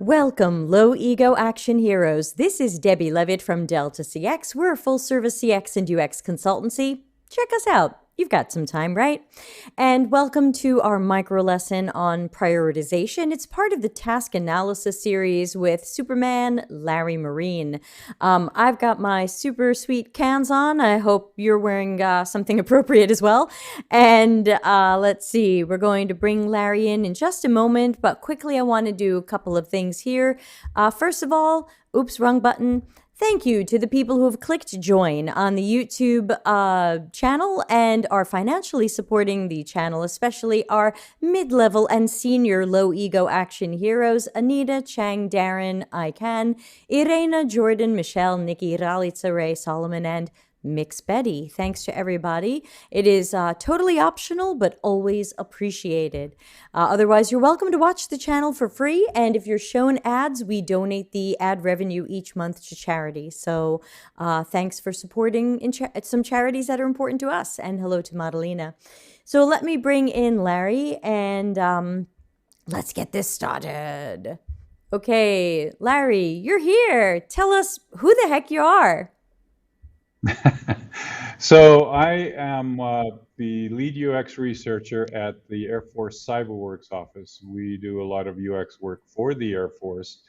Welcome, low ego action heroes. This is Debbie Levitt from Delta CX. We're a full service CX and UX consultancy. Check us out. You've got some time, right? And welcome to our micro lesson on prioritization. It's part of the task analysis series with Superman Larry Marine. I've got my super sweet cans on. I hope you're wearing something appropriate as well. And let's see, we're going to bring Larry in just a moment, but quickly I want to do a couple of things here. First of all, oops, wrong button. Thank you to the people who have clicked join on the YouTube channel and are financially supporting the channel, especially our mid-level and senior low-ego action heroes, Anita, Chang, Darren, Ican, Irena, Jordan, Michelle, Nikki, Ralitza, Ray, Solomon, and Mix Betty. Thanks to everybody. It is totally optional, but always appreciated. Otherwise, you're welcome to watch the channel for free. And if you're shown ads, we donate the ad revenue each month to charity. So thanks for supporting some charities that are important to us. And hello to Madalena. So let me bring in Larry and let's get this started. Okay, Larry, you're here. Tell us who the heck you are. So I am the lead UX researcher at the Air Force CyberWorks office. We do a lot of UX work for the Air Force,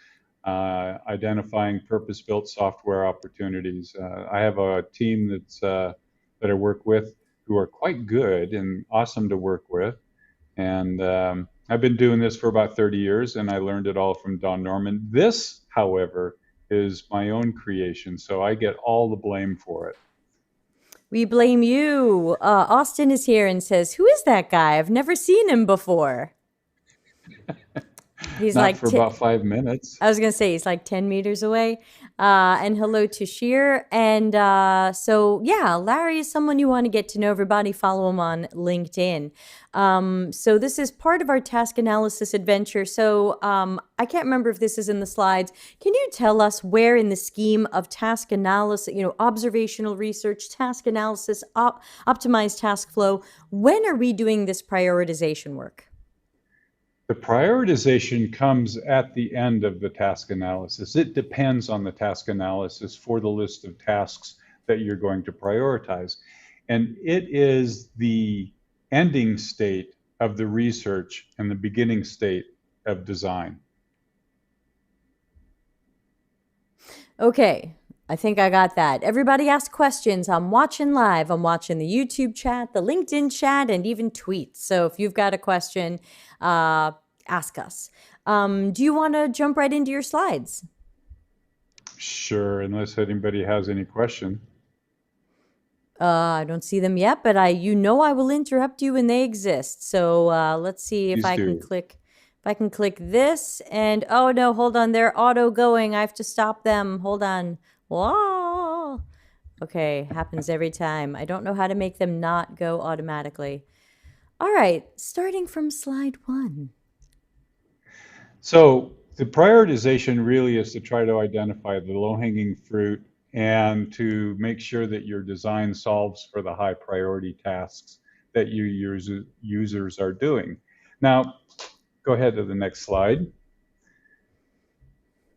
identifying purpose-built software opportunities. I have a team that I work with who are quite good and awesome to work with. And I've been doing this for about 30 years, and I learned it all from Don Norman. This, however, is my own creation, so I get all the blame for it. We blame you. Austin is here and says, "Who is that guy? I've never seen him before." He's Not like, for about 5 minutes. I was going to say, he's like 10 meters away. And hello to Sheer. And so, yeah, Larry is someone you want to get to know. Everybody follow him on LinkedIn. So this is part of our task analysis adventure. So I can't remember if this is in the slides. Can you tell us where in the scheme of task analysis, observational research, task analysis, optimized task flow, when are we doing this prioritization work? The prioritization comes at the end of the task analysis. It depends on the task analysis for the list of tasks that you're going to prioritize. And it is the ending state of the research and the beginning state of design. Okay, I think I got that. Everybody ask questions. I'm watching live. I'm watching the YouTube chat, the LinkedIn chat, and even tweets. So if you've got a question, ask us. Do you want to jump right into your slides? Sure, unless anybody has any question. I don't see them yet, but I will interrupt you when they exist. So let's see if Please I do. can click. If I can click this, and oh no, hold on, they're auto going. I have to stop them. Hold on. Whoa. Okay, happens every time. I don't know how to make them not go automatically. All right, starting from slide 1. So the prioritization really is to try to identify the low-hanging fruit and to make sure that your design solves for the high priority tasks that your users are doing. Now, go ahead to the next slide.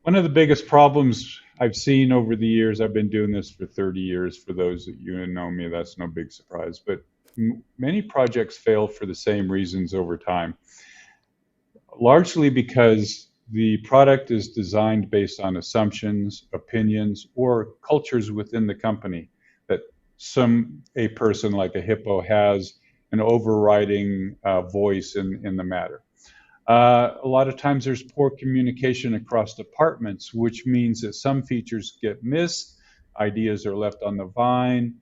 One of the biggest problems I've seen over the years, I've been doing this for 30 years, for those that you know me, that's no big surprise, but many projects fail for the same reasons over time. Largely because the product is designed based on assumptions, opinions, or cultures within the company that a person like a hippo has an overriding voice in the matter. A lot of times there's poor communication across departments, which means that some features get missed, ideas are left on the vine,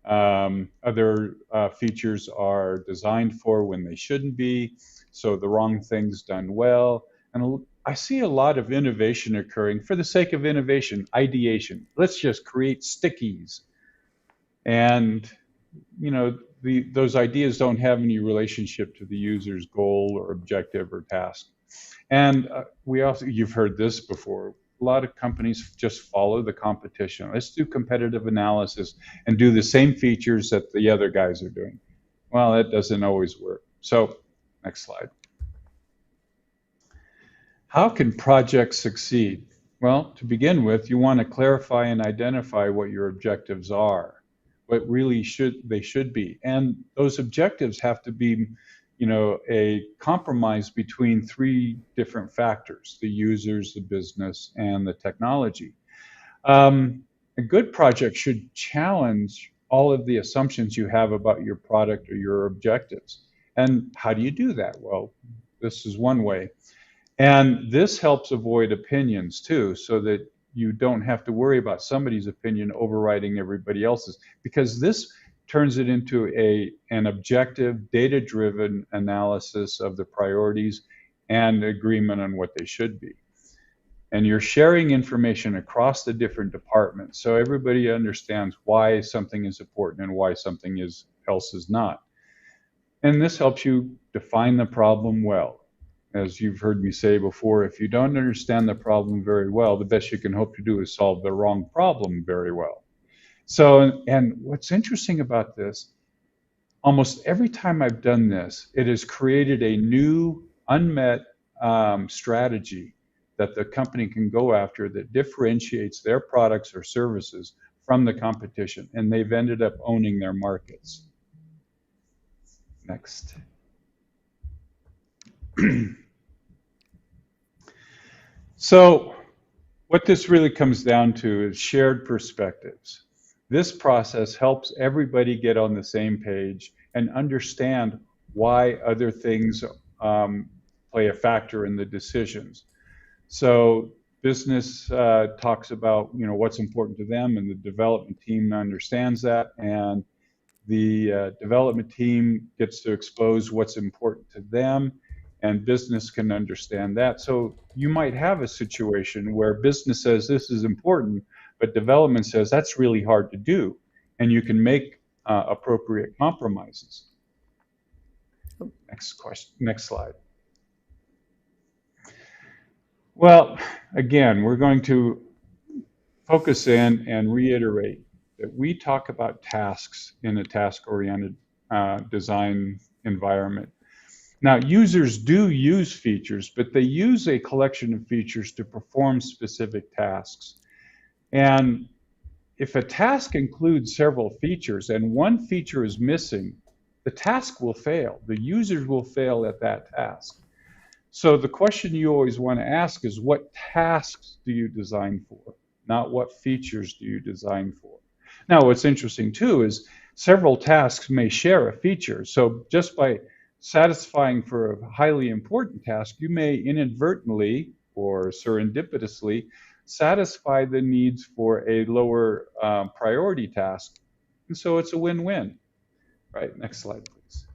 other features are designed for when they shouldn't be, so the wrong thing's done well. And I see a lot of innovation occurring for the sake of innovation, ideation. Let's just create stickies. And, those ideas don't have any relationship to the user's goal or objective or task. And you've heard this before, a lot of companies just follow the competition. Let's do competitive analysis and do the same features that the other guys are doing. Well, that doesn't always work. So, next slide. How can projects succeed? Well, to begin with, you want to clarify and identify what your objectives are, what really they should be. And those objectives have to be, a compromise between three different factors: the users, the business, and the technology. A good project should challenge all of the assumptions you have about your product or your objectives. And how do you do that? Well, this is one way. And this helps avoid opinions too, so that you don't have to worry about somebody's opinion overriding everybody else's, because this turns it into an objective, data-driven analysis of the priorities and agreement on what they should be. And you're sharing information across the different departments, so everybody understands why something is important and why something else is not. And this helps you define the problem well. As you've heard me say before, if you don't understand the problem very well, the best you can hope to do is solve the wrong problem very well. So, and what's interesting about this, almost every time I've done this, it has created a new unmet strategy that the company can go after that differentiates their products or services from the competition, and they've ended up owning their markets. Next. So what this really comes down to is shared perspectives. This process helps everybody get on the same page and understand why other things play a factor in the decisions. So business talks about what's important to them, and the development team understands that, and the development team gets to expose what's important to them, and business can understand that. So you might have a situation where business says this is important, but development says that's really hard to do, and you can make appropriate compromises. Next question, next slide. Well, again, we're going to focus in and reiterate that we talk about tasks in a task-oriented design environment. Now, users do use features, but they use a collection of features to perform specific tasks. And if a task includes several features and one feature is missing, the task will fail. The users will fail at that task. So the question you always want to ask is, what tasks do you design for? Not what features do you design for? Now, what's interesting too is several tasks may share a feature. So just by satisfying for a highly important task, you may inadvertently or serendipitously satisfy the needs for a lower priority task. And so it's a win-win. Right, next slide, please.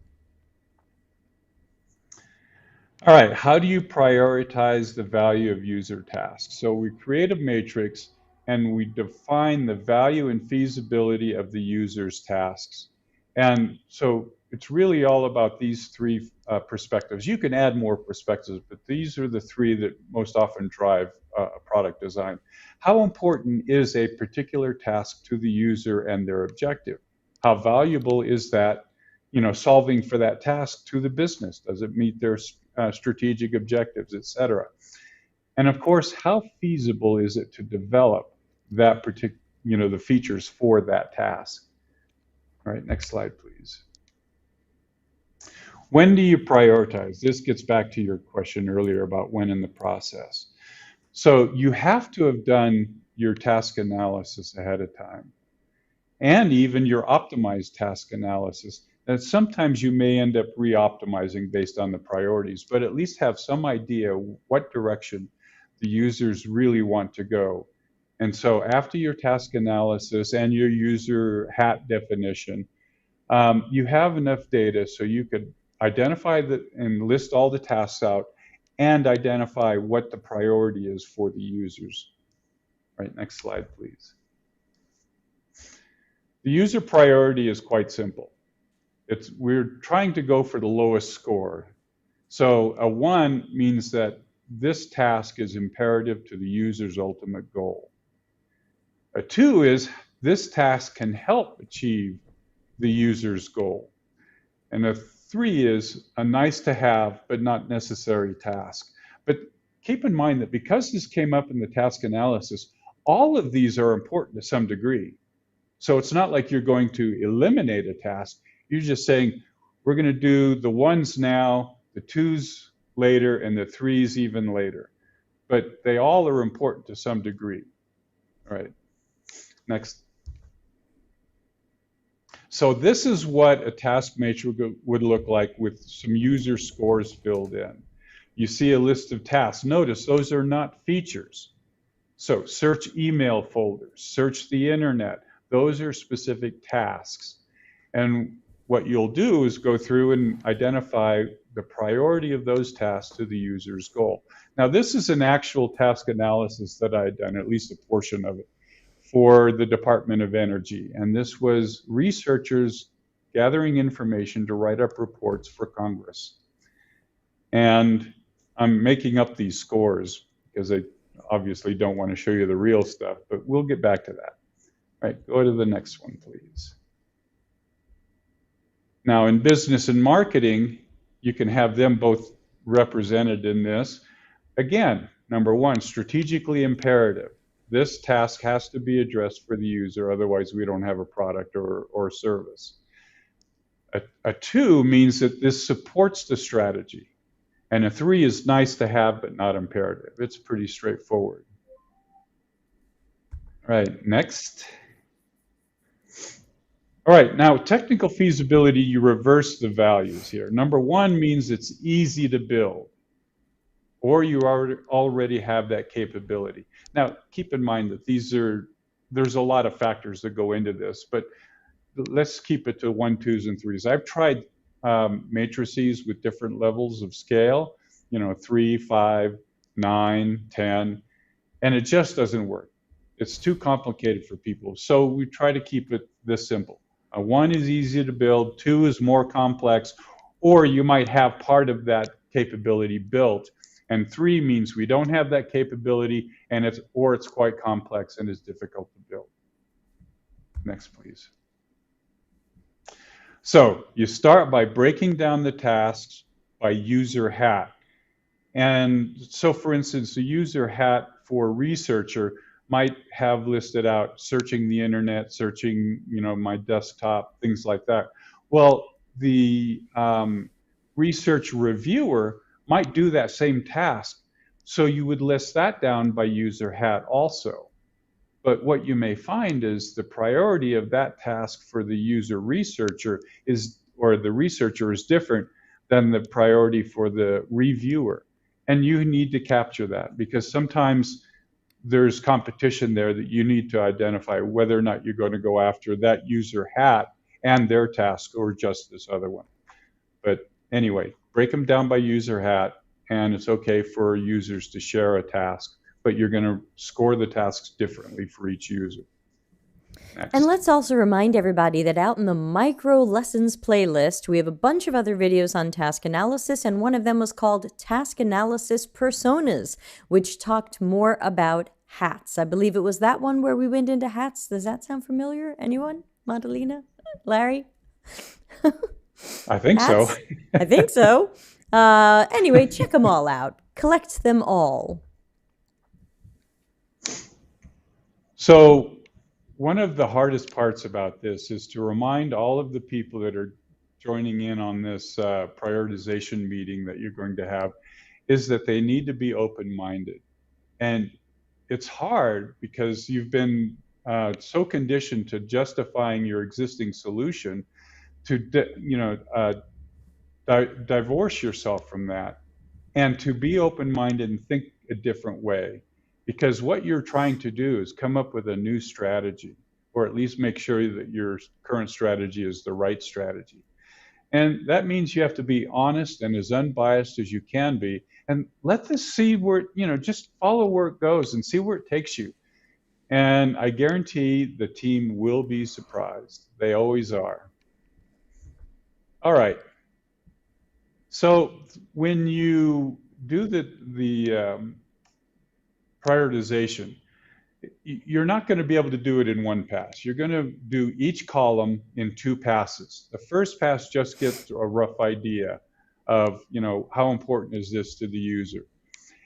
All right, how do you prioritize the value of user tasks? So we create a matrix and we define the value and feasibility of the user's tasks. And so it's really all about these three perspectives. You can add more perspectives, but these are the three that most often drive a product design. How important is a particular task to the user and their objective? How valuable is that, solving for that task to the business? Does it meet their strategic objectives, et cetera? And of course, how feasible is it to develop that particular, the features for that task? All right, next slide, please. When do you prioritize? This gets back to your question earlier about when in the process. So you have to have done your task analysis ahead of time, and even your optimized task analysis. And sometimes you may end up re-optimizing based on the priorities, but at least have some idea what direction the users really want to go. And so after your task analysis and your user hat definition, you have enough data so you could identify and list all the tasks out and identify what the priority is for the users. Right, next slide, please. The user priority is quite simple. We're trying to go for the lowest score. So a 1 means that this task is imperative to the user's ultimate goal. A 2 is this task can help achieve the user's goal. And a 3 is a nice to have but not necessary task. But keep in mind that because this came up in the task analysis, all of these are important to some degree. So it's not like you're going to eliminate a task. You're just saying, we're going to do the ones now, the twos later, and the threes even later. But they all are important to some degree. All right, next. So this is what a task matrix would look like with some user scores filled in. You see a list of tasks. Notice those are not features. So search email folders, search the internet. Those are specific tasks. And what you'll do is go through and identify the priority of those tasks to the user's goal. Now, this is an actual task analysis that I had done, at least a portion of it, for the Department of Energy. And this was researchers gathering information to write up reports for Congress. And I'm making up these scores because I obviously don't want to show you the real stuff, but we'll get back to that. All right, go to the next one, please. Now, in business and marketing, you can have them both represented in this. Again, number one, strategically imperative. This task has to be addressed for the user, otherwise we don't have a product or service. A two means that this supports the strategy. And a three is nice to have, but not imperative. It's pretty straightforward. All right, next. All right, now technical feasibility, you reverse the values here. Number one means it's easy to build, or you already have that capability. Now, keep in mind that there's a lot of factors that go into this, but let's keep it to 1, 2s, and 3s. I've tried matrices with different levels of scale, 3, 5, 9, 10, and it just doesn't work. It's too complicated for people. So we try to keep it this simple. 1 is easy to build, 2 is more complex, or you might have part of that capability built, and 3 means we don't have that capability, and it's quite complex and is difficult to build. Next, please. So you start by breaking down the tasks by user hat. And so, for instance, the user hat for researcher might have listed out searching the internet, searching, my desktop, things like that. Well, the research reviewer might do that same task. So you would list that down by user hat also. But what you may find is the priority of that task for the user researcher or the researcher is different than the priority for the reviewer. And you need to capture that because sometimes there's competition there that you need to identify whether or not you're going to go after that user hat and their task or just this other one. But anyway, break them down by user hat, and it's okay for users to share a task, but you're going to score the tasks differently for each user. Next. And let's also remind everybody that out in the micro lessons playlist, we have a bunch of other videos on task analysis, and one of them was called Task Analysis Personas, which talked more about hats. I believe it was that one where we went into hats. Does that sound familiar? Anyone? Madalena? Larry? I think so. I think so. Anyway, check them all out. Collect them all. So one of the hardest parts about this is to remind all of the people that are joining in on this prioritization meeting that you're going to have is that they need to be open-minded. And it's hard because you've been so conditioned to justifying your existing solution to divorce yourself from that and to be open-minded and think a different way. Because what you're trying to do is come up with a new strategy, or at least make sure that your current strategy is the right strategy. And that means you have to be honest and as unbiased as you can be, and let this see where, just follow where it goes and see where it takes you. And I guarantee the team will be surprised. They always are. All right. So when you do the prioritization, you're not going to be able to do it in one pass. You're going to do each column in 2 passes. The first pass just gets a rough idea of, how important is this to the user.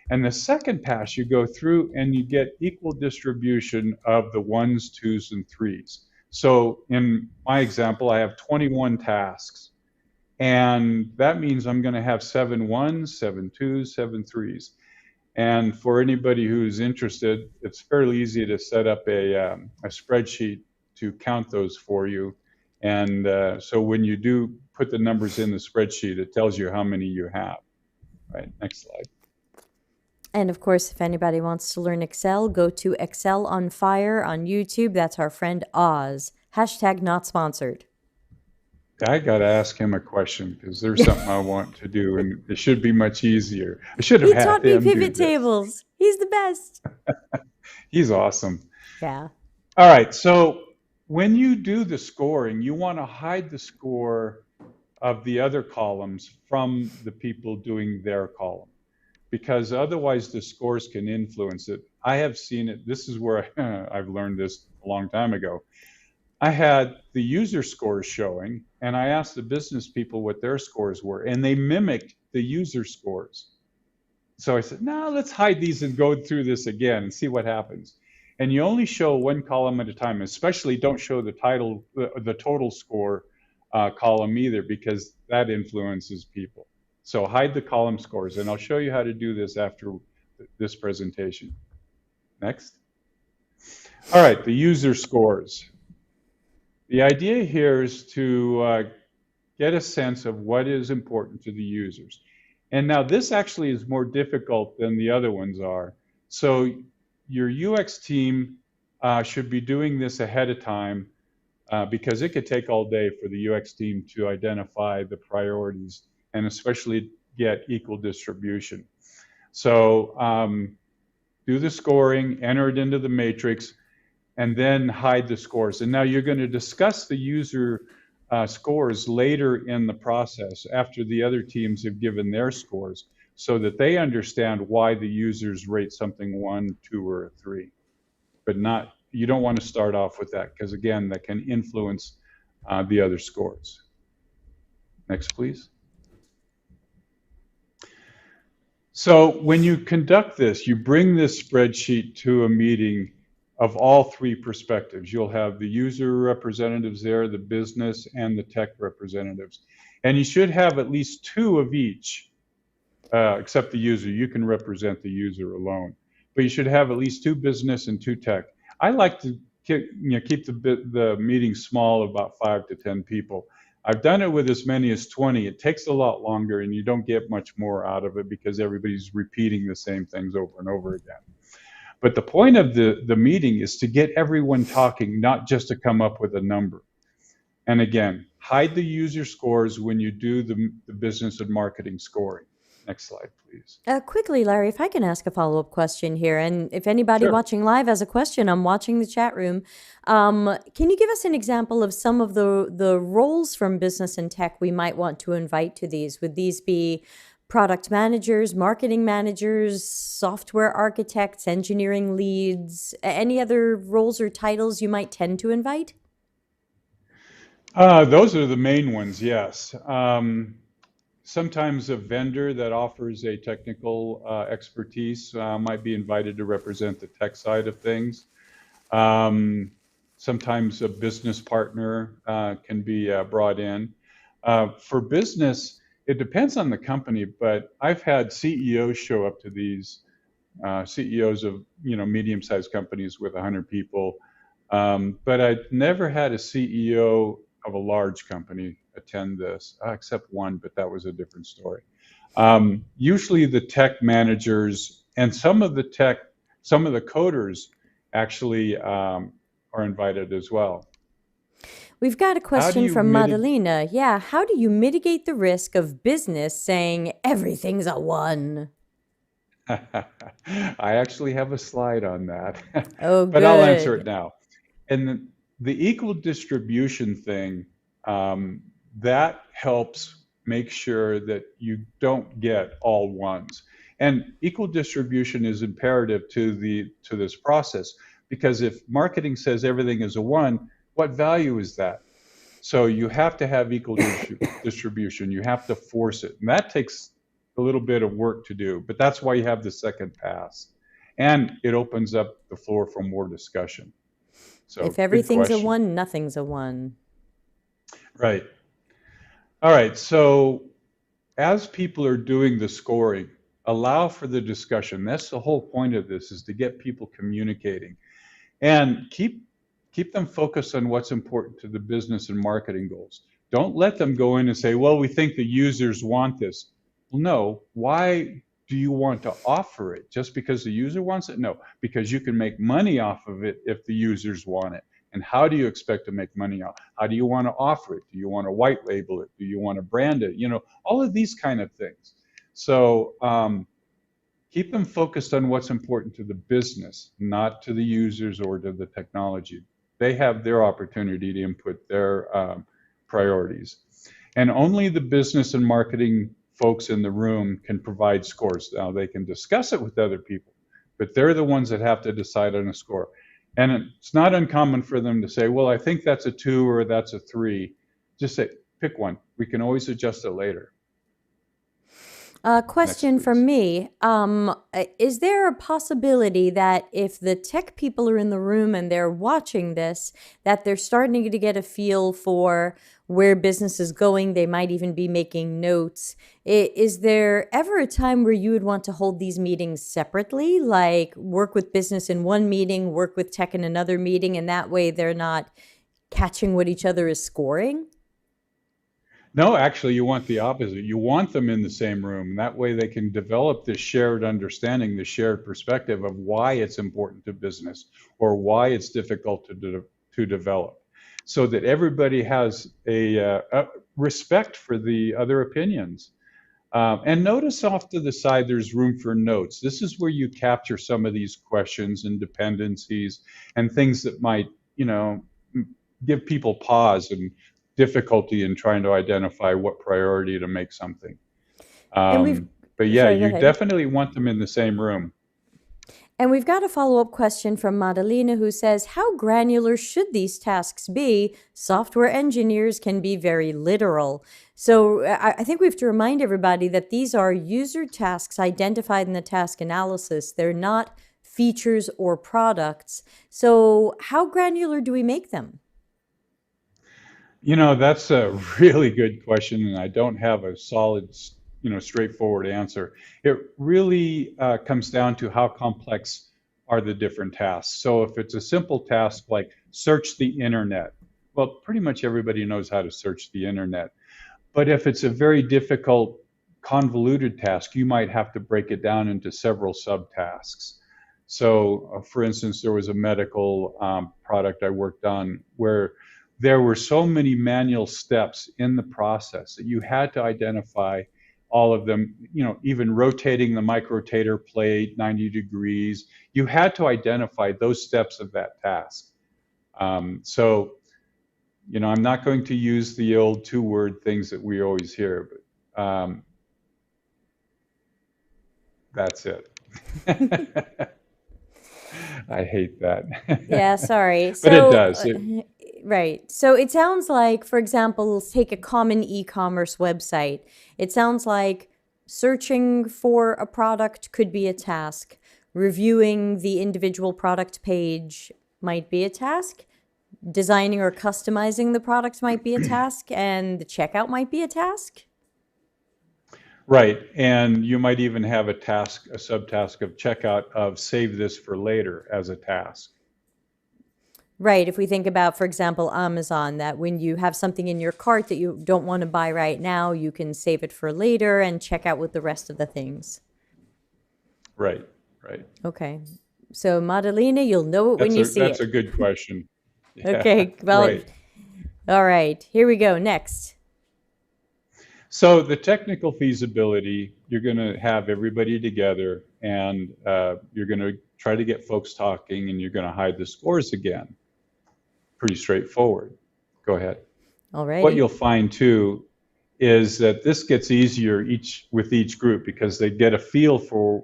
And the second pass, you go through and you get equal distribution of the ones, twos, and threes. So in my example, I have 21 tasks. And that means I'm going to have 7 ones, 7 twos, 7 threes. And for anybody who's interested, it's fairly easy to set up a spreadsheet to count those for you. And so when you do put the numbers in the spreadsheet, it tells you how many you have. Right, next slide. And of course, if anybody wants to learn Excel, go to Excel on Fire on YouTube. That's our friend Oz. Hashtag not sponsored. I got to ask him a question because there's something I want to do, and it should be much easier. I should have He had taught me him do pivot this. tables. He's the best. He's awesome. Yeah. All right, so when you do the scoring, you want to hide the score of the other columns from the people doing their column, because otherwise the scores can influence it. I have seen it. This is where I've learned this a long time ago. I had the user scores showing, and I asked the business people what their scores were, and they mimicked the user scores. So I said, no, let's hide these and go through this again and see what happens. And you only show one column at a time, especially don't show the total score column either, because that influences people. So hide the column scores, and I'll show you how to do this after this presentation. Next. All right, the user scores. The idea here is to get a sense of what is important to the users. And now this actually is more difficult than the other ones are. So your UX team should be doing this ahead of time because it could take all day for the UX team to identify the priorities and especially get equal distribution. So do the scoring, enter it into the matrix, and then hide the scores. And now you're going to discuss the user scores later in the process after the other teams have given their scores so that they understand why the users rate something 1, 2, or 3. But you don't want to start off with that because, again, that can influence the other scores. Next, please. So when you conduct this, you bring this spreadsheet to a meeting of all three perspectives. You'll have the user representatives there, the business, and the tech representatives. And you should have at least 2 of each, except the user. You can represent the user alone. But you should have at least 2 business and 2 tech. I like to keep the meeting small, about 5 to 10 people. I've done it with as many as 20. It takes a lot longer, and you don't get much more out of it because everybody's repeating the same things over and over again. But the point of the meeting is to get everyone talking, not just to come up with a number. And again, hide the user scores when you do the business and marketing scoring. Next slide, please. Quickly, Larry, if I can ask a follow-up question here, and if anybody watching live has a question, I'm watching the chat room. Can you give us an example of some of the roles from business and tech we might want to invite to these? Would these be product managers, marketing managers, software architects, engineering leads, any other roles or titles you might tend to invite? Those are the main ones, yes. Sometimes a vendor that offers a technical expertise might be invited to represent the tech side of things. Sometimes a business partner can be brought in. For business, it depends on the company, but I've had CEOs show up to these, CEOs of medium-sized companies with 100 people, but I've never had a CEO of a large company attend this, except one, but that was a different story. Usually the tech managers and some of the coders actually are invited as well. We've got a question from Madalena. Yeah, how do you mitigate the risk of business saying everything's a 1? I actually have a slide on that, Oh, but I'll answer it good. now. And the equal distribution thing, that helps make sure that you don't get all ones. And equal distribution is imperative to this process, because if marketing says everything is a 1, what value is that? So you have to have equal distribution. You have to force it, and that takes a little bit of work to do, but that's why you have the second pass. And it opens up the floor for more discussion. If So good everything's a question. 1, nothing's a 1. Right. All right. So as people are doing the scoring, allow for the discussion. That's the whole point of this, is to get people communicating. And keep them focused on what's important to the business and marketing goals. Don't let them go in and say, well, we think the users want this. Well, no, why do you want to offer it? Just because the user wants it? No, because you can make money off of it if the users want it. And how do you expect to make money off? How do you want to offer it? Do you want to white label it? Do you want to brand it? All of these kind of things. So keep them focused on what's important to the business, not to the users or to the technology. They have their opportunity to input their priorities. And only the business and marketing folks in the room can provide scores. Now, they can discuss it with other people, but they're the ones that have to decide on a score. And it's not uncommon for them to say, well, I think that's a 2 or that's a 3. Just say, pick one. We can always adjust it later. Next, Question from please. me. Is there a possibility that if the tech people are in the room and they're watching this, that they're starting to get a feel for where business is going? They might even be making notes. Is there ever a time where you would want to hold these meetings separately, like work with business in one meeting, work with tech in another meeting, and that way they're not catching what each other is scoring? No, actually, you want the opposite. You want them in the same room. That way they can develop this shared understanding, the shared perspective of why it's important to business or why it's difficult to develop, so that everybody has a respect for the other opinions. And notice off to the side, there's room for notes. This is where you capture some of these questions and dependencies and things that might, give people pause and difficulty in trying to identify what priority to make something. And we've, But yeah, sorry, go you ahead. definitely want them in the same room. And we've got a follow up question from Madalena who says, how granular should these tasks be? Software engineers can be very literal. So I think we have to remind everybody that these are user tasks identified in the task analysis. They're not features or products. So, how granular do we make them? That's a really good question, and I don't have a solid, straightforward answer. It really comes down to how complex are the different tasks. So if it's a simple task like search the internet, well, pretty much everybody knows how to search the internet. But if it's a very difficult, convoluted task, you might have to break it down into several subtasks. So, for instance, there was a medical product I worked on where there were so many manual steps in the process that you had to identify all of them, even rotating the microtator plate 90 degrees. You had to identify those steps of that task. So, I'm not going to use the old 2-word things that we always hear, but that's it. I hate that. Yeah, sorry. But it So, does. right. So it sounds like, for example, let's take a common e commerce website. It sounds like searching for a product could be a task, reviewing the individual product page might be a task, designing or customizing the product might be a task, and the checkout might be a task. Right. And you might even have a task, a subtask of checkout of save this for later as a task. Right. If we think about, for example, Amazon, that when you have something in your cart that you don't want to buy right now, you can save it for later and check out with the rest of the things. Right. Right. Okay. So, Madalena, you'll know it when That's you a see that's a it. good question. Yeah. Okay. Well, Right. all right. Here we go. Next. So the technical feasibility, you're going to have everybody together, and you're going to try to get folks talking, and you're going to hide the scores again. Pretty straightforward. Go ahead. What Alrighty. you'll find too is that this gets easier with each group because they get a feel for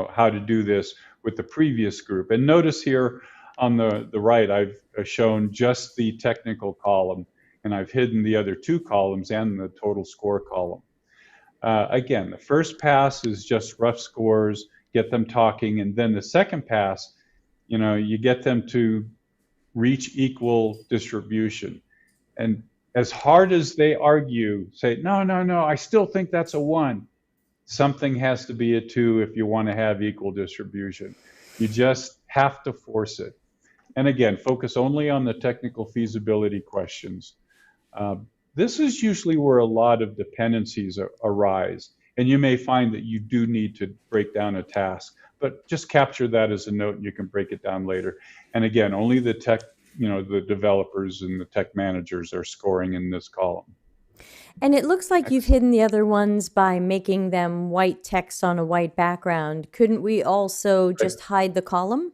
how to do this with the previous group. And notice here on the right, I've shown just the technical column, and I've hidden the other 2 columns and the total score column. Again, the first pass is just rough scores, get them talking, and then the second pass, you get them to reach equal distribution. And as hard as they argue, say, no, no, no, I still think that's a one. Something has to be a two if you want to have equal distribution. You just have to force it. And again, focus only on the technical feasibility questions. Uh, this is usually where a lot of dependencies arise. And you may find that you do need to break down a task, but just capture that as a note and you can break it down later. And again, only the the developers and the tech managers are scoring in this column. And it looks like you've Next. hidden the other ones by making them white text on a white background. Couldn't we also Right. just hide the column?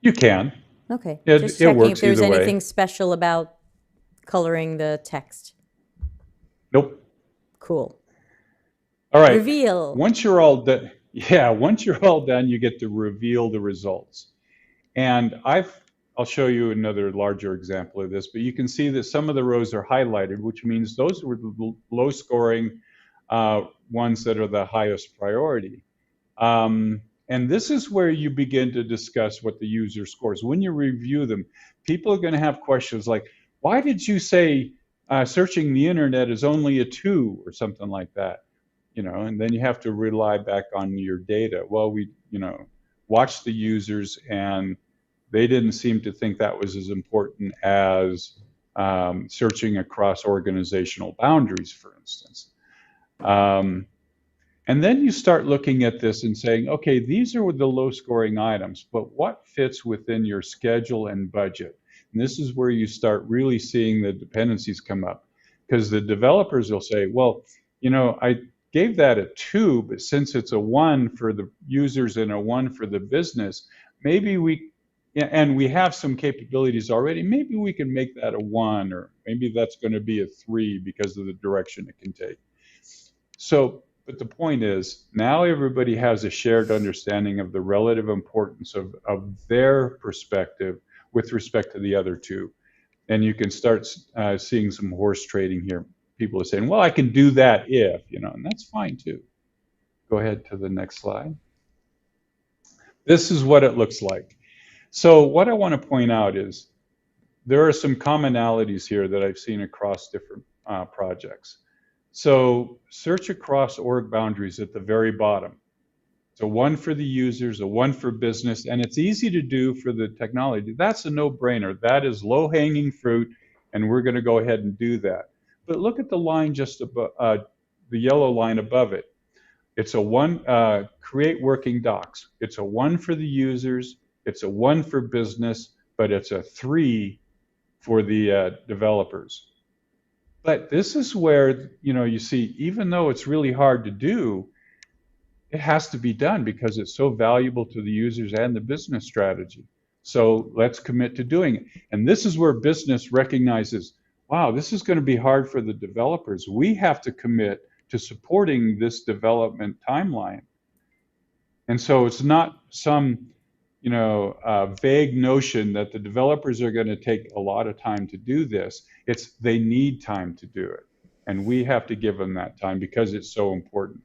You can. Okay, just It checking if works there's either way. anything special about coloring the text. Nope. Cool. All right. Reveal. Once you're all done, yeah, once you're all done, you get to reveal the results. And I'll show you another larger example of this, but you can see that some of the rows are highlighted, which means those were the low scoring ones that are the highest priority. And this is where you begin to discuss what the user scores. When you review them, people are going to have questions like, why did you say searching the internet is only a 2 or something like that? And then you have to rely back on your data. Well, we, watched the users and they didn't seem to think that was as important as searching across organizational boundaries, for instance. And then you start looking at this and saying, okay, these are the low scoring items, but what fits within your schedule and budget? And this is where you start really seeing the dependencies come up, because the developers will say, well, I gave that a 2, but since it's a 1 for the users and a 1 for the business, maybe and we have some capabilities already, maybe we can make that a 1, or maybe that's going to be a 3 because of the direction it can take. So, but the point is, now everybody has a shared understanding of the relative importance of their perspective with respect to the other two. And you can start seeing some horse trading here. People are saying, well, I can do that if, and that's fine too. Go ahead to the next slide. This is what it looks like. So what I want to point out is there are some commonalities here that I've seen across different projects. So search across org boundaries at the very bottom. So 1 for the users, a 1 for business, and it's easy to do for the technology. That's a no-brainer. That is low-hanging fruit, and we're going to go ahead and do that. But look at the line just above, the yellow line above it. It's a 1, create working docs. It's a 1 for the users, it's a 1 for business, but it's a 3 for the developers. But this is where, you see, even though it's really hard to do, it has to be done because it's so valuable to the users and the business strategy. So let's commit to doing it. And this is where business recognizes, wow, this is going to be hard for the developers. We have to commit to supporting this development timeline. And so it's not some vague notion that the developers are going to take a lot of time to do this. It's they need time to do it. And we have to give them that time because it's so important.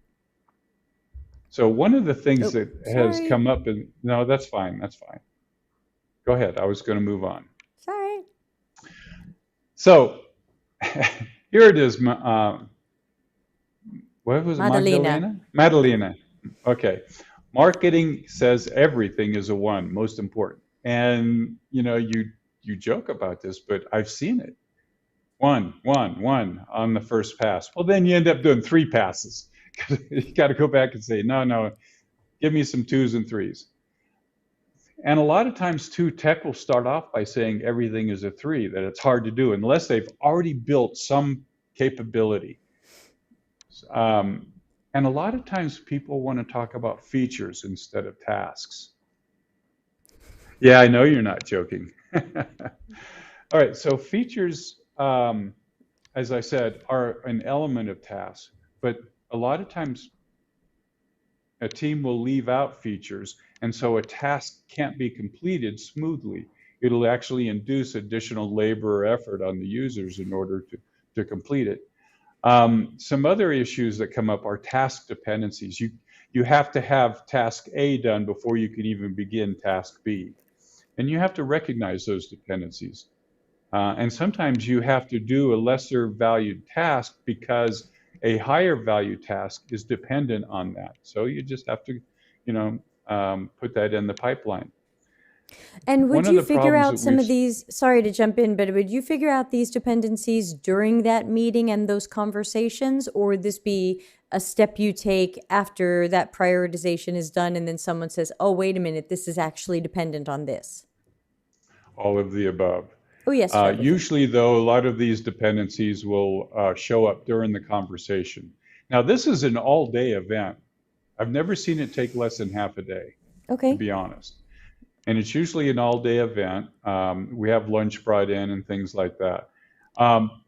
So one of the things that has Sorry. come up, and no, that's fine. That's fine. Go ahead. I was going to move on. Sorry. So here it is. What was it? Madalena. Madalena. Okay. Marketing says everything is a 1, most important. And you joke about this, but I've seen it. 1, 1, 1 on the first pass. Well, then you end up doing 3 passes. You got to go back and say, no, give me some 2s and 3s. And a lot of times too, tech will start off by saying everything is a 3, that it's hard to do unless they've already built some capability. And a lot of times people want to talk about features instead of tasks. Yeah, I know you're not joking. All right, so features, as I said, are an element of tasks, but a lot of times a team will leave out features, and so a task can't be completed smoothly. It'll actually induce additional labor or effort on the users in order to complete it. Some other issues that come up are task dependencies. You have to have task A done before you can even begin task B. And you have to recognize those dependencies. And sometimes you have to do a lesser valued task because a higher value task is dependent on that. So you just have to, put that in the pipeline. And would One of you the figure problems that out some we've of these? Sorry to jump in, but would you figure out these dependencies during that meeting and those conversations, or would this be a step you take after that prioritization is done and then someone says, oh, wait a minute, this is actually dependent on this? all of the above. Oh, yes, for everything. Usually, though, a lot of these dependencies will show up during the conversation. Now, this is an all-day event. I've never seen it take less than half a day, to Okay. be honest. And it's usually an all-day event. We have lunch brought in and things like that. Um,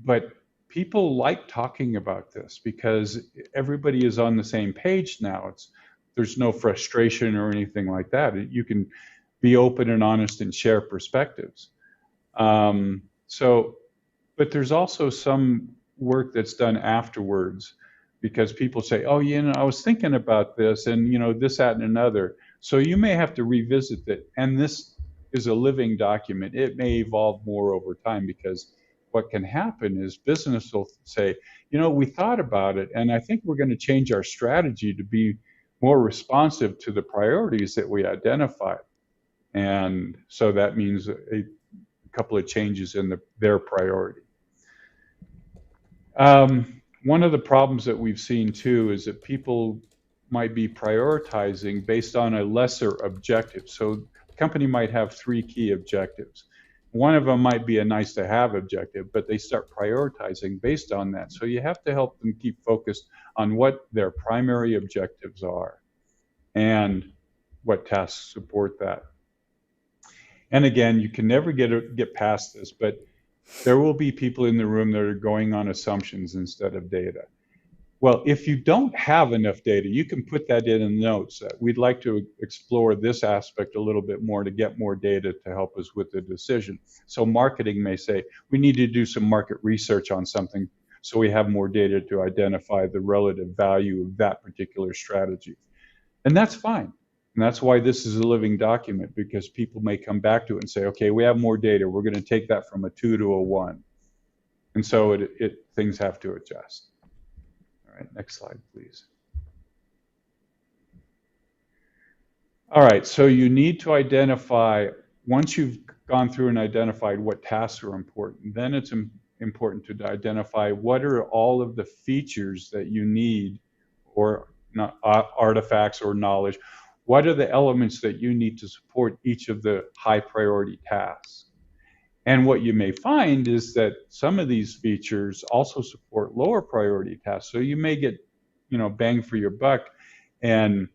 but people like talking about this because everybody is on the same page now. There's no frustration or anything like that. You can be open and honest and share perspectives. So, but there's also some work that's done afterwards because people say, oh, I was thinking about this and, this, that, and another. So you may have to revisit it. And this is a living document. It may evolve more over time because what can happen is business will say, we thought about it and I think we're going to change our strategy to be more responsive to the priorities that we identified. And so that means a couple of changes in their priority. One of the problems that we've seen too is that people might be prioritizing based on a lesser objective. So the company might have three key objectives. One of them might be a nice to have objective, but they start prioritizing based on that. So you have to help them keep focused on what their primary objectives are and what tasks support that. And again, you can never get past this, but there will be people in the room that are going on assumptions instead of data. Well, if you don't have enough data, you can put that in the notes. We'd like to explore this aspect a little bit more to get more data to help us with the decision. So marketing may say, we need to do some market research on something so we have more data to identify the relative value of that particular strategy. And that's fine. And that's why this is a living document, because people may come back to it and say, okay, we have more data. We're going to take that from a 2 to a 1. And so things have to adjust. All right, next slide, please. All right, so you need to identify, once you've gone through and identified what tasks are important, then it's important to identify what are all of the features that you need, or not, artifacts or knowledge. What are the elements that you need to support each of the high priority tasks? And what you may find is that some of these features also support lower priority tasks. So you may get, bang for your buck and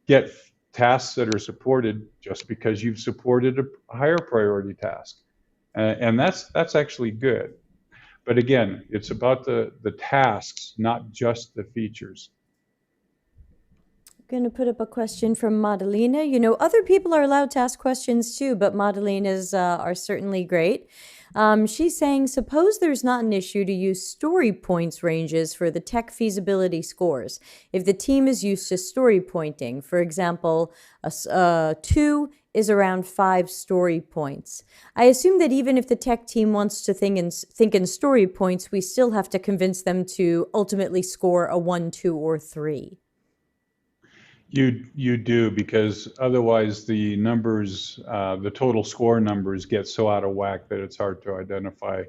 get tasks that are supported just because you've supported a higher priority task. And that's actually good. But again, it's about the tasks, not just the features. Going to put up a question from Madalena. Other people are allowed to ask questions too, but Madalena's are certainly great. She's saying, suppose there's not an issue to use story points ranges for the tech feasibility scores. If the team is used to story pointing, for example, a 2 is around 5 story points. I assume that even if the tech team wants to think in story points, we still have to convince them to ultimately score a 1, 2, or 3. You do, because otherwise the numbers, the total score numbers get so out of whack that it's hard to identify.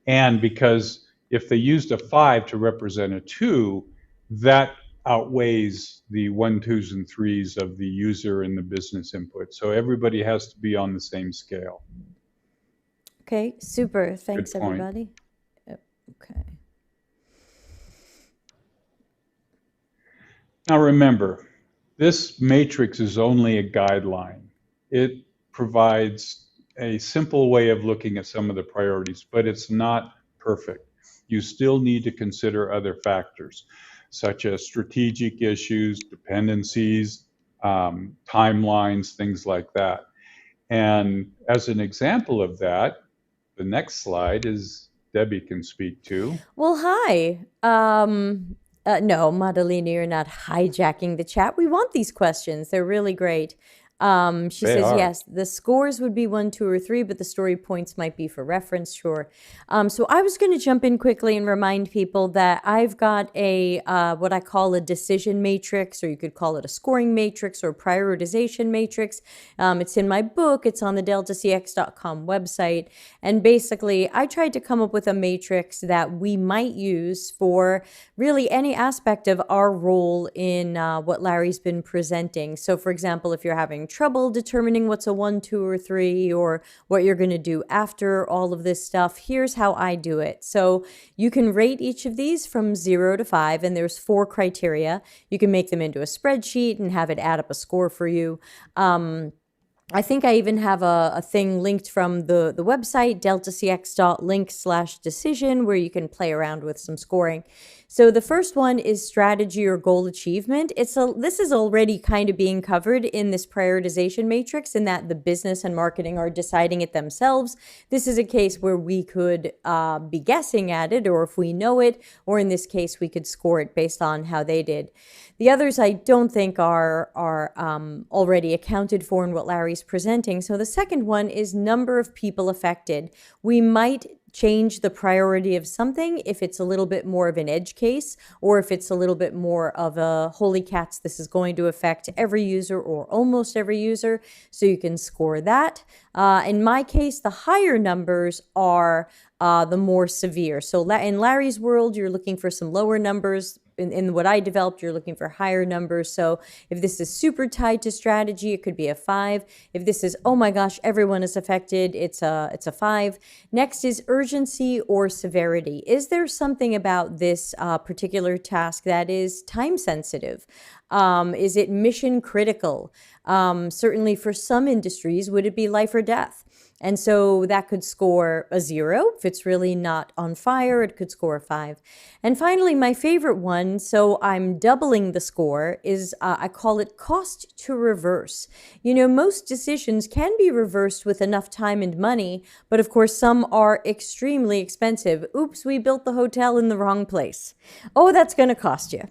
And because if they used a 5 to represent a 2, that outweighs the 1, 2s, and 3s of the user and the business input. So everybody has to be on the same scale. Okay, super. Thanks, Good point. everybody. Okay. Now remember, this matrix is only a guideline. It provides a simple way of looking at some of the priorities, but it's not perfect. You still need to consider other factors, such as strategic issues, dependencies, timelines, things like that. And as an example of that, the next slide is Debbie can speak to. Well, hi. No, Madalena, you're not hijacking the chat. We want these questions. They're really great. She They says, are. yes, the scores would be 1, 2, or 3, but the story points might be for reference, sure. So I was going to jump in quickly and remind people that I've got a what I call a decision matrix, or you could call it a scoring matrix or prioritization matrix. It's in my book. It's on the deltacx.com website. And basically, I tried to come up with a matrix that we might use for really any aspect of our role in what Larry's been presenting. So, for example, if you're having trouble determining what's a 1, 2, or 3, or what you're going to do after all of this stuff, here's how I do it. So, you can rate each of these from 0 to 5, and there's 4 criteria. You can make them into a spreadsheet and have it add up a score for you. I think I even have a thing linked from the website, deltacx.link/decision, where you can play around with some scoring. So the first one is strategy or goal achievement. This is already kind of being covered in this prioritization matrix, in that the business and marketing are deciding it themselves. This is a case where we could be guessing at it, or if we know it, or in this case, we could score it based on how they did. The others I don't think are already accounted for in what Larry's presenting. So the second one is number of people affected. We might change the priority of something if it's a little bit more of an edge case, or if it's a little bit more of a holy cats, this is going to affect every user or almost every user. So you can score that. In my case, the higher numbers are the more severe. So in Larry's world, you're looking for some lower numbers. In what I developed, you're looking for higher numbers. So if this is super tied to strategy, it could be a 5. If this is, oh my gosh, everyone is affected, it's a 5. Next is urgency or severity. Is there something about this particular task that is time sensitive? Is it mission critical? Certainly for some industries, would it be life or death? And so that could score a 0. If it's really not on fire, it could score a 5. And finally, my favorite one, so I'm doubling the score, is I call it cost to reverse. You know, most decisions can be reversed with enough time and money, but of course some are extremely expensive. Oops, we built the hotel in the wrong place. Oh, that's going to cost you.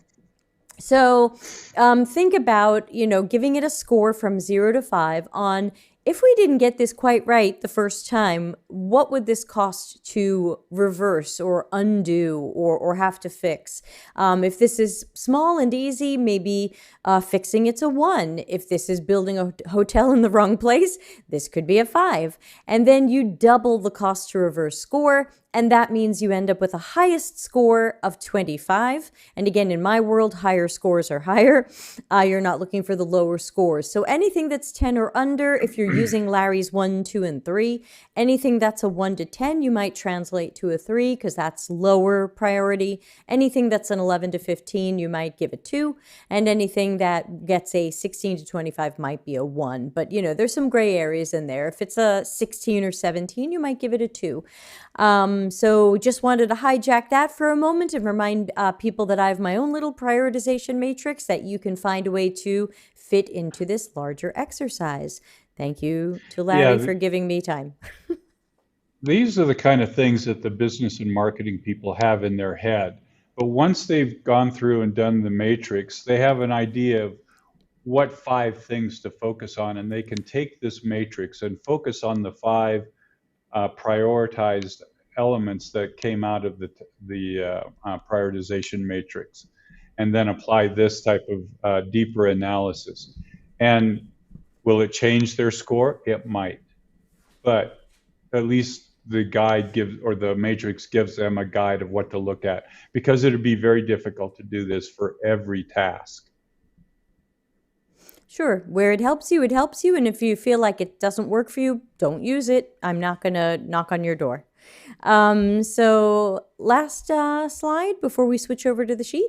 So think about, giving it a score from 0 to 5 on, if we didn't get this quite right the first time, what would this cost to reverse or undo or have to fix? If this is small and easy, maybe fixing it's a 1. If this is building a hotel in the wrong place, this could be a 5. And then you double the cost to reverse score, and that means you end up with a highest score of 25. And again, in my world, higher scores are higher. You're not looking for the lower scores. So anything that's 10 or under, if you're using Larry's 1, 2, and 3, anything that's a 1 to 10, you might translate to a 3 because that's lower priority. Anything that's an 11 to 15, you might give a 2. And anything that gets a 16 to 25 might be a 1. But, there's some gray areas in there. If it's a 16 or 17, you might give it a 2. So just wanted to hijack that for a moment and remind people that I have my own little prioritization matrix that you can find a way to fit into this larger exercise. Thank you to Larry for giving me time. These are the kind of things that the business and marketing people have in their head. But once they've gone through and done the matrix, they have an idea of what 5 things to focus on, and they can take this matrix and focus on the 5 prioritized elements that came out of the prioritization matrix, and then apply this type of deeper analysis. And will it change their score? It might, but at least the guide gives, or the matrix gives them a guide of what to look at, because it would be very difficult to do this for every task. Sure. Where it helps you, it helps you. And if you feel like it doesn't work for you, don't use it. I'm not going to knock on your door. So last slide before we switch over to the sheet.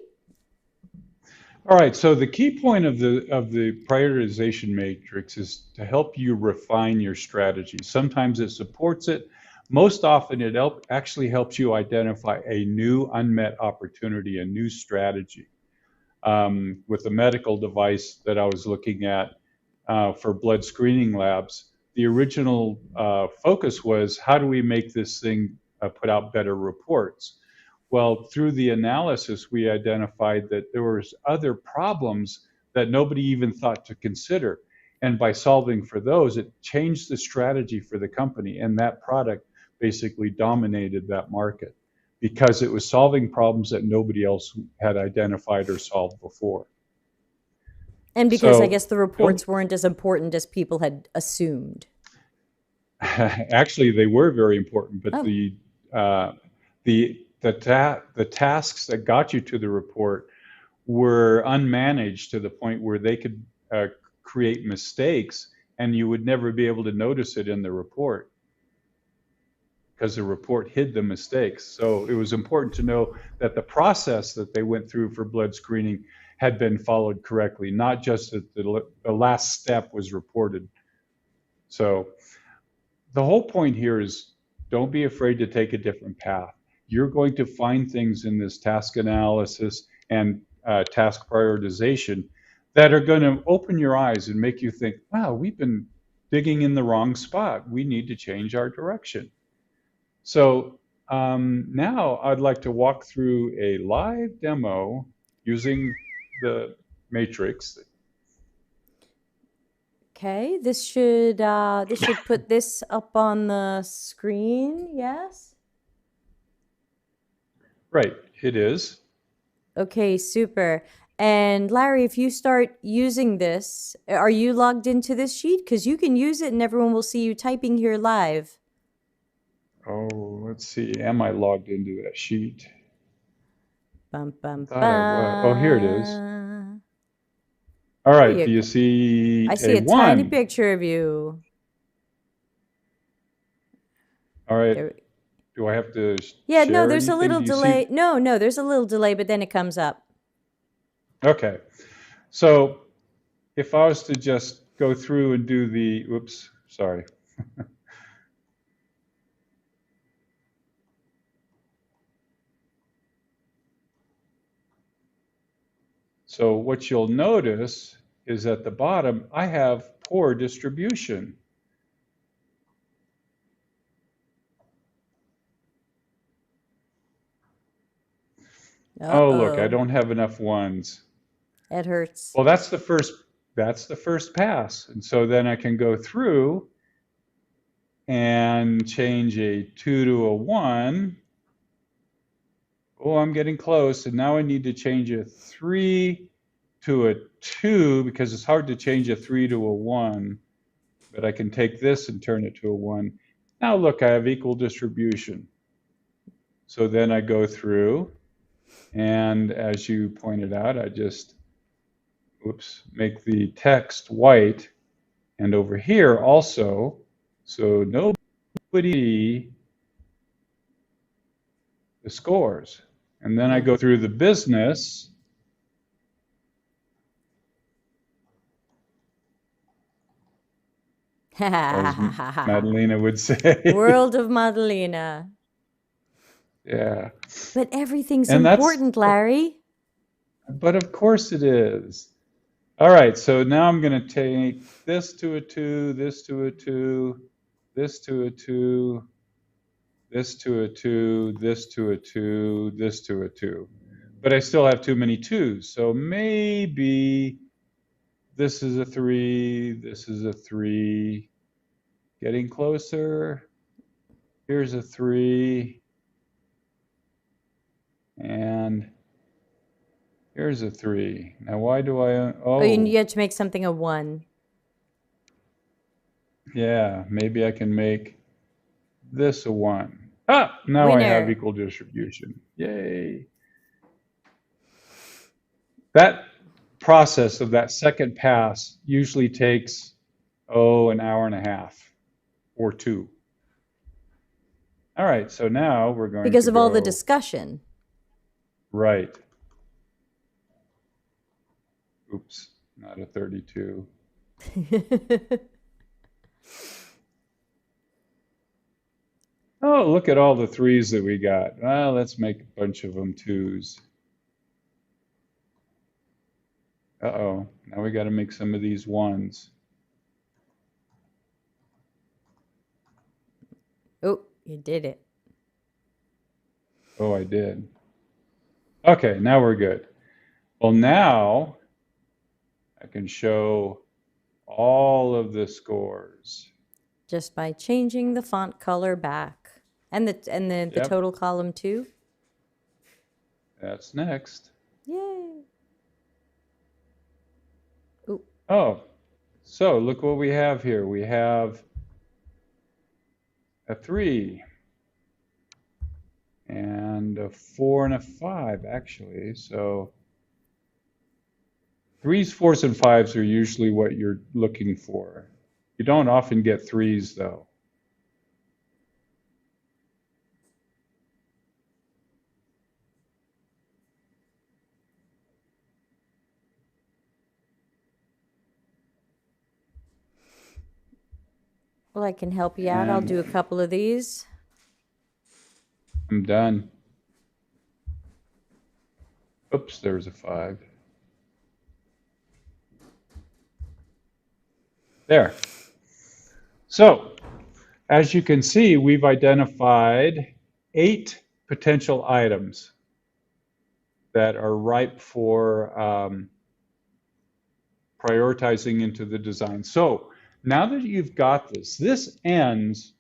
All right, so the key point of the prioritization matrix is to help you refine your strategy. Sometimes it supports it. Most often it actually helps you identify a new unmet opportunity, a new strategy. With the medical device that I was looking at for blood screening labs, the original focus was, how do we make this thing put out better reports. Well, through the analysis, we identified that there was other problems that nobody even thought to consider. And by solving for those, it changed the strategy for the company, and that product basically dominated that market because it was solving problems that nobody else had identified or solved before. And because I So guess the reports weren't as important as people had assumed. actually, they were very important, but Oh, the tasks that got you to the report were unmanaged to the point where they could create mistakes, and you would never be able to notice it in the report because the report hid the mistakes. So it was important to know that the process that they went through for blood screening had been followed correctly, not just that the last step was reported. So the whole point here is don't be afraid to take a different path. You're going to find things in this task analysis and task prioritization that are going to open your eyes and make you think, wow, we've been digging in the wrong spot. We need to change our direction. So now I'd like to walk through a live demo using the matrix. okay. This should put this up on the screen. Yes. Right, it is. Okay, super. And Larry, if you start using this, are you logged into this sheet? Because you can use it and everyone will see you typing here live. Oh, let's see. Am I logged into that sheet? Bum, bum, Thought I was. Oh, here it is. bum. All There right. you Do you go. I see see a a tiny one? picture of you. All right. There. Do I have to Yeah, no, share there's a anything? little Do you delay. see? No, there's a little delay, but then it comes up. Okay. So if I was to just go through and do the, oops, sorry. So what you'll notice is at the bottom, I have poor distribution. Oh, look, I Uh-oh. don't have enough ones. It hurts. Well, that's the first pass. And so then I can go through and change a 2 to a 1. Oh, I'm getting close. And now I need to change a 3 to a 2 because it's hard to change a 3 to a 1. But I can take this and turn it to a 1. Now look, I have equal distribution. So then I go through, and as you pointed out, I just, oops, make the text white. And over here also, so nobody the scores. And then I Hmm. go through the business, as Madalena would say. World of Madalena. Yeah. But everything's And important, Larry. but of course it is. All right, so now I'm going to take this to a 2, this to a 2, this to a 2, this to a 2, this to a 2, this to a 2. But I still have too many 2s. So maybe this is a 3, this is a 3. Getting closer. Here's a 3. And here's a 3. Now why do I, Oh, you oh, had to make something a 1. yeah, maybe I can make this a 1. Ah, now I have Winner. equal distribution. Yay. That process of that second pass usually takes, oh, an hour and a half or 2. All right, so now we're going Because to of all the go discussion. right. Oops, not a 32. Oh, look at all the 3s that we got. Well, let's make a bunch of them 2s. Uh-oh, now we got to make some of these 1s. Oh, you did it. Oh, I did. Okay, now we're good. Well, now I can show all of the scores. Just by changing the font color back. And the Yep, total column too. that's next. Yay. Ooh. Oh, so look what we have here. We have a 3 and a 4 and a 5, actually. So threes, fours, and fives are usually what you're looking for. You don't often get threes, though. Well, I can help you out. I'll And do a couple of these. I'm done. Oops, there's a 5. There. So, as you can see, we've identified 8 potential items that are ripe for prioritizing into the design. So, now that you've got this, this ends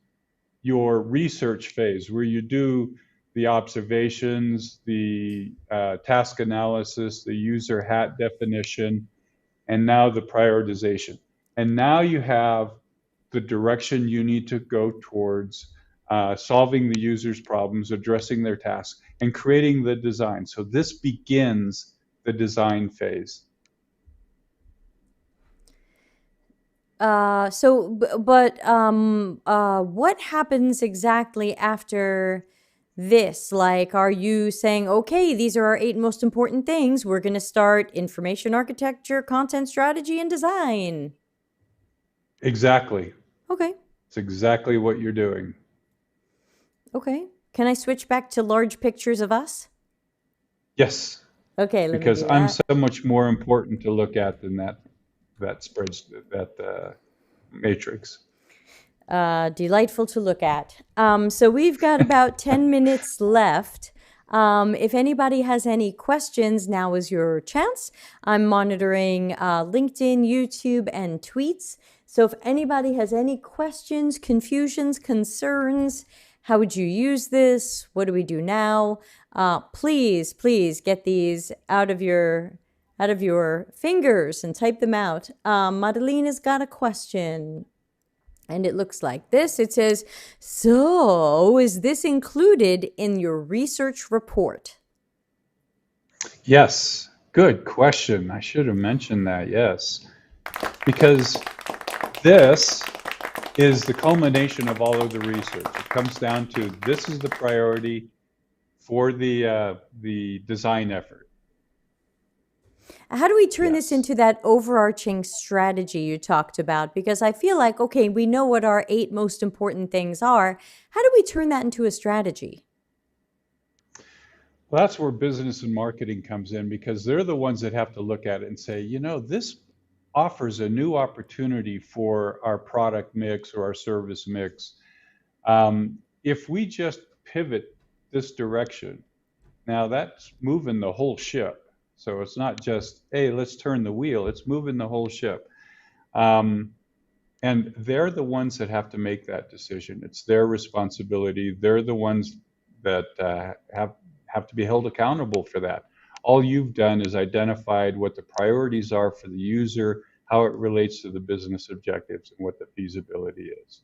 your research phase where you do the observations, the task analysis, the user hat definition, and now the prioritization. And now you have the direction you need to go towards solving the user's problems, addressing their tasks, and creating the design. So this begins the design phase. What happens exactly after this? Like, are you saying, okay, these are our 8 most important things. We're going to start information architecture, content strategy, and design. Exactly. Okay. It's exactly what you're doing. Okay. Can I switch back to large pictures of us? Yes, Okay, let me because do I'm that. so much more important to look at than that spreadsheet, that matrix. Delightful to look at. So we've got about 10 minutes left. If anybody has any questions, now is your chance. I'm monitoring LinkedIn, YouTube, and tweets. So if anybody has any questions, confusions, concerns, how would you use this? What do we do now? Please get these out of your fingers and type them out. Madelina's got a question. And it looks like this. It says, so is this included in your research report? Yes, good question. I should have mentioned that, yes. Because this is the culmination of all of the research. It comes down to this is the priority for the design effort. How do we turn this Yes. into that overarching strategy you talked about? Because I feel like, okay, we know what our 8 most important things are. How do we turn that into a strategy? Well, that's where business and marketing comes in because they're the ones that have to look at it and say, you know, this offers a new opportunity for our product mix or our service mix. If we just pivot this direction, now that's moving the whole ship. So it's not just, hey, let's turn the wheel, it's moving the whole ship. Um, and they're the ones that have to make that decision. It's their responsibility. They're the ones that have to be held accountable for that. All you've done is identified what the priorities are for the user, how it relates to the business objectives, and what the feasibility is.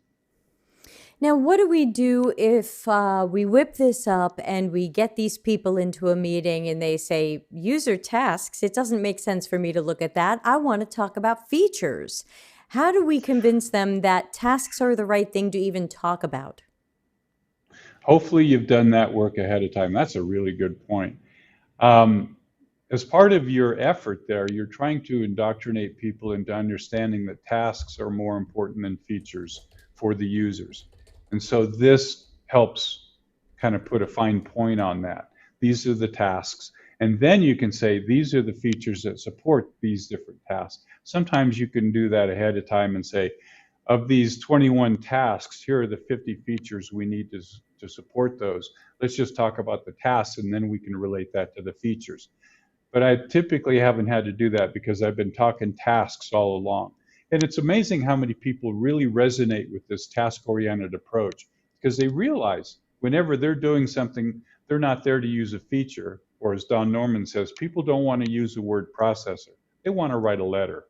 Now, what do we do if we whip this up and we get these people into a meeting and they say, user tasks, it doesn't make sense for me to look at that. I want to talk about features. How do we convince them that tasks are the right thing to even talk about? Hopefully, you've done that work ahead of time. That's a really good point. Um, as part of your effort there, you're trying to indoctrinate people into understanding that tasks are more important than features for the users. And so this helps kind of put a fine point on that. These are the tasks. And then you can say, these are the features that support these different tasks. Sometimes you can do that ahead of time and say, of these 21 tasks, here are the 50 features we need to support those. Let's just talk about the tasks, and then we can relate that to the features. But I typically haven't had to do that because I've been talking tasks all along. And it's amazing how many people really resonate with this task-oriented approach, because they realize whenever they're doing something, they're not there to use a feature. Or as Don Norman says, people don't want to use the word processor. They want to write a letter.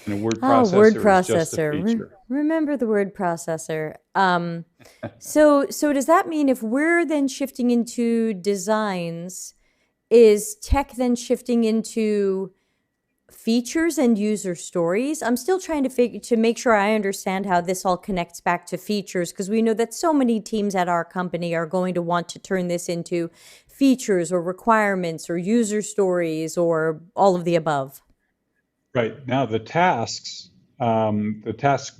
And a word Oh, word processor is just a processor. feature. Remember the word processor. So does that mean if we're then shifting into designs, is tech then shifting into features and user stories? I'm still trying to make sure I understand how this all connects back to features, because we know that so many teams at our company are going to want to turn this into features or requirements or user stories or all of the above. Right. Now the task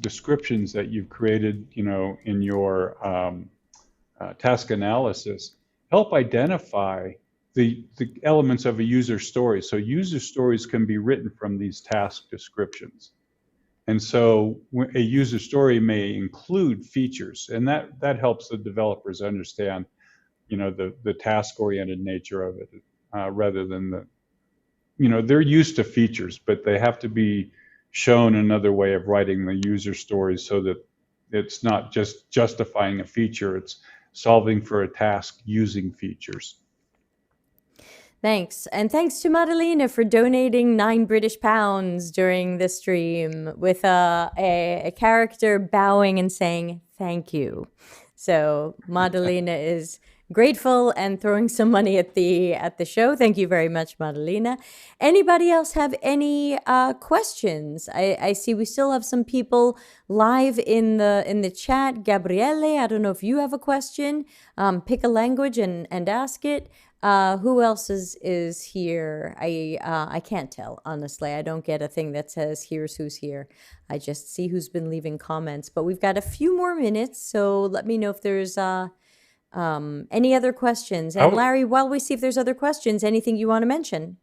descriptions that you've created, in your task analysis help identify the elements of a user story. So user stories can be written from these task descriptions. And so a user story may include features, and that helps the developers understand, the task-oriented nature of it, rather than they're used to features, but they have to be shown another way of writing the user stories so that it's not just justifying a feature, it's solving for a task using features. Thanks. And thanks to Madalena for donating 9 British pounds during the stream with a character bowing and saying thank you. So Madalena is grateful and throwing some money at the show. Thank you very much, Madalena. Anybody else have any questions? I see we still have some people live in the chat. Gabriele, I don't know if you have a question. Pick a language and ask it. Who else is here? I can't tell, honestly. I don't get a thing that says here's who's here. I just see who's been leaving comments. But we've got a few more minutes, so let me know if there's any other questions. And Larry, while we see if there's other questions, anything you want to mention?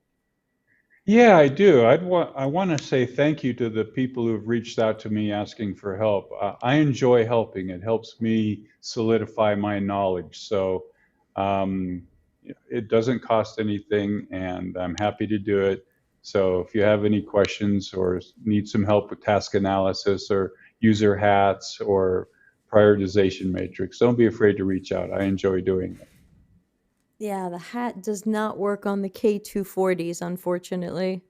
Yeah, I do. I want to say thank you to the people who have reached out to me asking for help. I enjoy helping. It helps me solidify my knowledge. So it doesn't cost anything, and I'm happy to do it. So if you have any questions or need some help with task analysis or user hats or prioritization matrix, don't be afraid to reach out. I enjoy doing it. Yeah, the hat does not work on the K240s, unfortunately.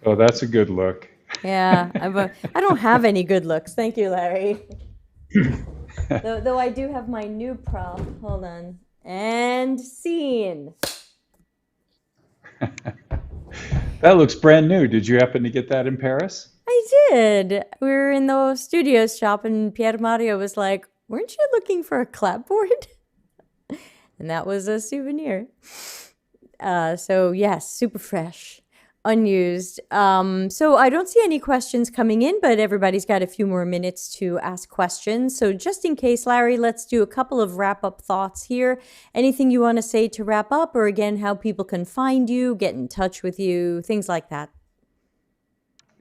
Oh, that's a good look. Yeah, I don't have any good looks. Thank you, Larry. though I do have my new prop. Hold on. And scene. That looks brand new. Did you happen to get that in Paris? I did. We were in the studios shop, and Pier Mario was like, "Weren't you looking for a clapboard?" And that was a souvenir. So yes, super fresh, unused. So I don't see any questions coming in, but everybody's got a few more minutes to ask questions. So just in case, Larry, let's do a couple of wrap-up thoughts here. Anything you want to say to wrap up, or again, how people can find you, get in touch with you, things like that?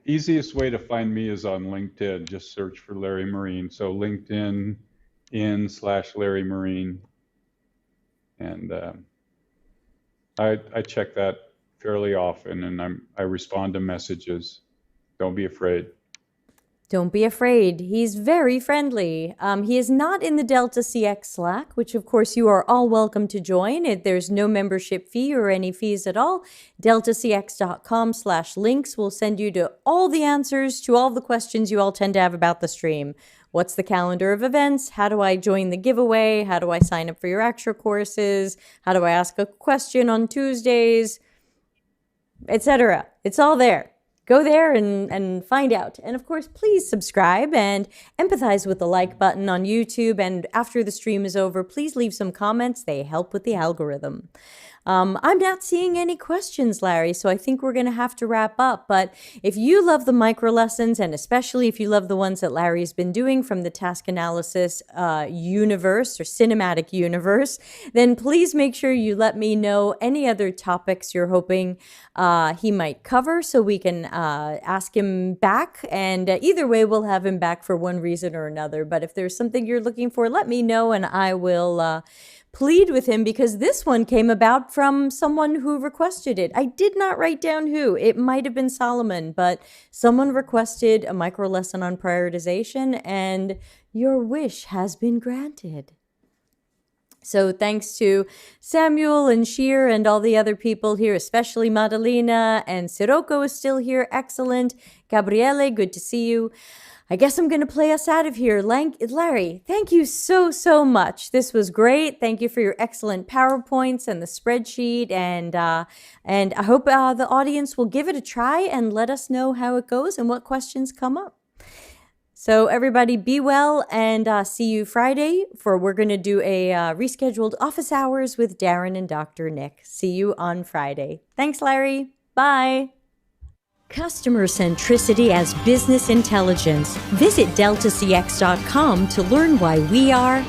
Easiest way to find me is on LinkedIn. Just search for Larry Marine. So LinkedIn/Larry Marine. And I check that fairly often, and I respond to messages. Don't be afraid. Don't be afraid. He's very friendly. He is not in the Delta CX Slack, which of course you are all welcome to join. There's no membership fee or any fees at all. deltacx.com/links will send you to all the answers to all the questions you all tend to have about the stream. What's the calendar of events? How do I join the giveaway? How do I sign up for your extra courses? How do I ask a question on Tuesdays? Etc. It's all there. Go there and find out. And of course, please subscribe and empathize with the like button on YouTube. And after the stream is over, please leave some comments. They help with the algorithm. I'm not seeing any questions, Larry, so I think we're going to have to wrap up. But if you love the micro lessons, and especially if you love the ones that Larry's been doing from the task analysis universe or cinematic universe, then please make sure you let me know any other topics you're hoping he might cover so we can ask him back. And either way, we'll have him back for one reason or another. But if there's something you're looking for, let me know and I will plead with him, because this one came about from someone who requested it. I did not write down who. It might have been Solomon, but someone requested a micro lesson on prioritization, and your wish has been granted. So thanks to Samuel and Sheer and all the other people here, especially Madalena, and Sirocco is still here. Excellent. Gabriele, good to see you. I guess I'm going to play us out of here. Larry, thank you so much. This was great. Thank you for your excellent PowerPoints and the spreadsheet. And I hope the audience will give it a try and let us know how it goes and what questions come up. So everybody be well, and see you Friday we're going to do a rescheduled office hours with Darren and Dr. Nick. See you on Friday. Thanks, Larry. Bye. Customer centricity as business intelligence. Visit deltacx.com to learn why we are